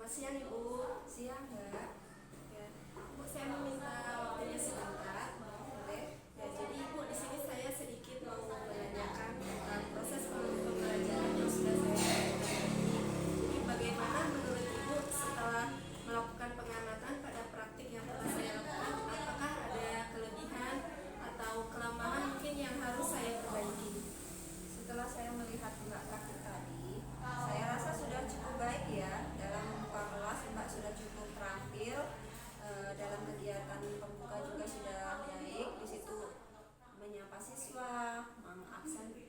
Siang Ibu. Siang Mbak. Ya, Ibu saya meminta waktunya sebentar, boleh? Ya, jadi Ibu di sini saya sedikit mau menanyakan tentang proses pembelajaran yang sudah saya lakukan tadi. Jadi bagaimana menurut Ibu setelah melakukan pengamatan pada praktik yang telah saya lakukan, apakah ada kelebihan atau kelemahan mungkin yang harus saya perbaiki? Setelah saya melihat Mbak praktik tadi, saya rasa sudah cukup baik ya dalam membuka kelas. Mbak sudah cukup terampil, dalam kegiatan pembuka juga sudah baik. Di situ menyapa siswa,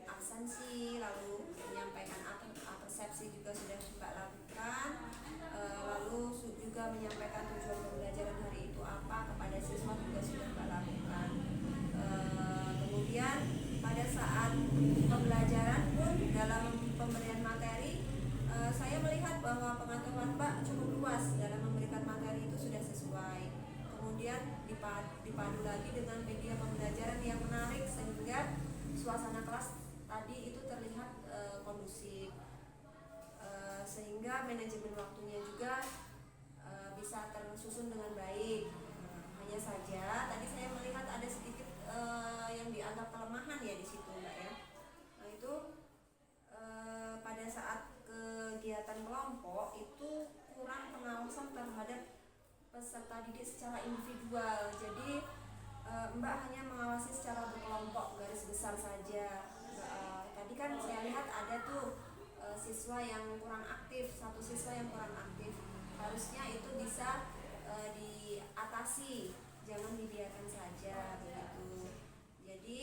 absensi, lalu menyampaikan persepsi juga sudah Mbak lakukan. Lalu juga menyampaikan tujuan pembelajaran hari itu apa kepada siswa juga sudah Mbak lakukan. Kemudian pada saat pembelajaran pun dalam pemberian materi, saya melihat bahwa pengetahuan Mbak cukup luas dalam memberikan materi itu sudah sesuai. Kemudian dipadu lagi dengan media pembelajaran yang menarik sehingga suasana kelas tadi itu terlihat kondusif, sehingga manajemen waktunya juga bisa tersusun dengan baik. Hanya saja tadi saya melihat ada sedikit yang dianggap kelemahan ya di situ Mbak ya. Nah itu pada saat kegiatan kelompok itu kurang pengawasan terhadap peserta didik secara individual. Jadi Mbak hanya mengawasi secara berkelompok garis besar saja. Tadi kan saya lihat ada tuh siswa yang kurang aktif, satu siswa yang kurang aktif. Harusnya itu bisa diatasi, jangan dibiarkan saja begitu. Jadi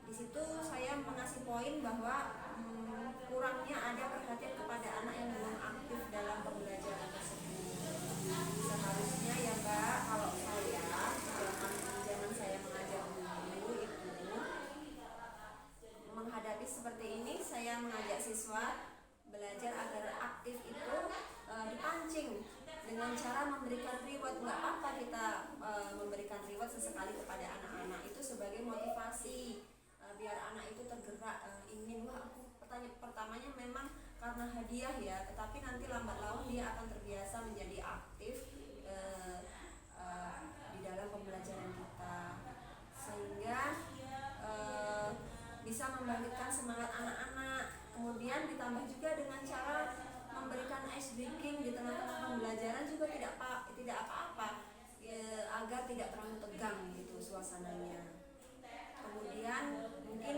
di situ saya mengasih poin bahwa kurangnya ada perhatian kepada anak yang belum aktif dalam pembelajaran tersebut. Seharusnya ya Mbak, kalau saya zaman saya mengajar dulu itu menghadapi seperti ini, saya mengajak siswa belajar agar aktif itu dipancing dengan cara memberikan reward. Nggak apa kita memberikan reward sesekali kepada anak-anak itu sebagai motivasi, biar anak itu tergerak, ingin aku pertamanya memang karena hadiah ya, tetapi nanti lambat laun dia akan terbiasa menjadi aktif di dalam pembelajaran kita, sehingga bisa membangkitkan semangat anak-anak. Kemudian ditambah juga dengan cara memberikan ice breaking di tengah-tengah pembelajaran juga tidak apa-apa ya, agar tidak terlalu tegang gitu suasananya. Kemudian mungkin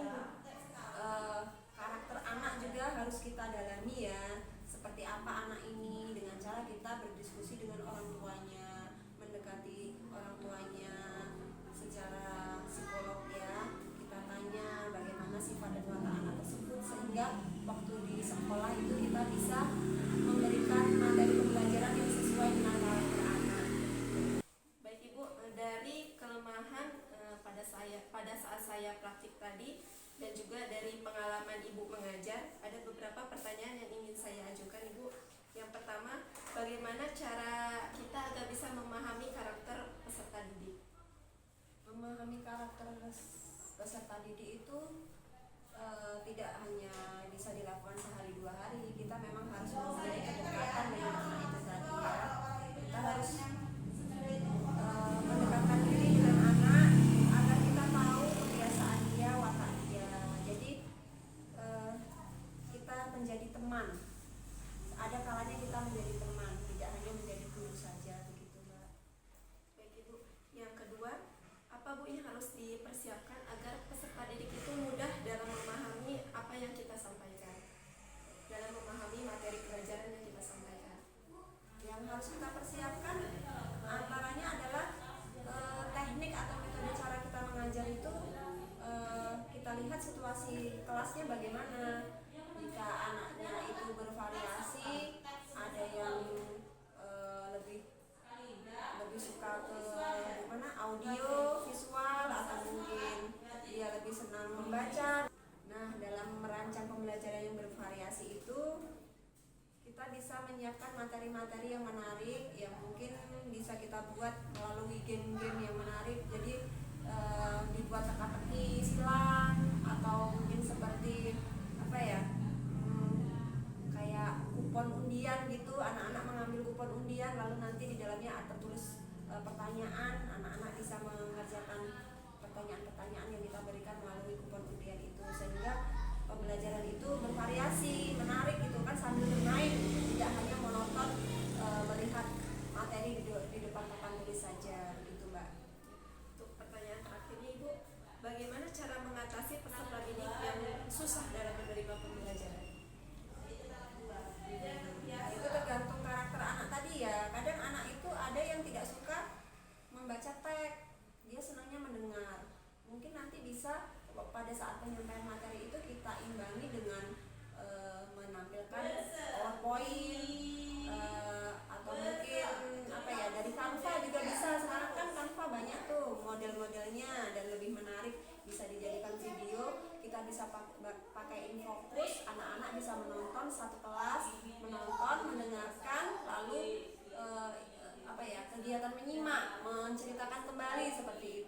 karakter anak juga harus kita dalami ya, seperti apa anak ini, dengan cara kita berdiskusi dengan orang tuanya, mendekati orang tuanya secara psikolog ya. Kita tanya bagaimana sifat dan watak anak tersebut, sehingga waktu di sekolah itu kita bisa memberikan materi pembelajaran yang sesuai dengan karakter anak. Baik Ibu, dari kelemahan pada saat saya praktik tadi dan juga dari pengalaman Ibu mengajar, ada beberapa pertanyaan yang ingin saya ajukan Ibu. Yang pertama, bagaimana cara kita agar bisa memahami karakter peserta didik? Memahami karakter peserta didik itu tidak hanya bisa dilakukan sehari dua hari. Kita memang harus memulai kedekatan dengan anak itu tadi ya. Kita harus mendekatkan diri dengan anak agar kita tahu kebiasaan dia, watak dia. Jadi kita menjadi teman. Ada kalanya kita menjadi teman, tidak hanya menjadi guru saja begitu Mbak. Baik Ibu. Yang kedua, apa Bu yang harus dipersiapkan agar peserta didik itu mudah dalam memahami apa yang kita sampaikan, dalam memahami materi pelajaran yang kita sampaikan? Yang harus kita persiapkan antaranya adalah teknik atau metode cara kita mengajar itu, kita lihat situasi kelasnya bagaimana. Jika anaknya itu bervariasi, ada yang lebih suka ke audio, visual, atau mungkin dia lebih senang membaca. Nah, dalam merancang pembelajaran yang bervariasi itu kita bisa menyiapkan materi-materi yang menarik, yang mungkin bisa kita buat melalui game-game yang menarik. Jadi dibuat teka-teki, silang, atau mungkin seperti apa ya, kayak kupon undian gitu, anak-anak mengambil kupon undian lalu nanti di dalamnya tertulis pertanyaan, anak-anak bisa mengerjakan pertanyaan-pertanyaan yang kita berikan melalui kupon undian itu, sehingga pembelajaran itu bervariasi, menarik gitu kan, sambil bermain, tidak hanya monoton melihat materi di depan papan tulis saja gitu Mbak. Untuk pertanyaan terakhirnya Ibu, bagaimana cara mengatasi peserta didik yang susah dalam menerima pembelajaran? Ya, itu tergantung karakter anak tadi ya. Kadang anak itu ada yang tidak suka membaca teks, dia senangnya mendengar. Mungkin nanti bisa pada saat penyampaian materi itu kita imbangi dengan menampilkan PowerPoint, atau mungkin apa ya, dari Canva juga bisa. Sekarang kan Canva banyak tuh model-modelnya dan lebih menarik, bisa dijadikan video. Kita bisa pakai infografis, anak-anak bisa menonton, satu kelas menonton, mendengarkan, lalu apa ya, kegiatan menyimak, menceritakan kembali seperti itu.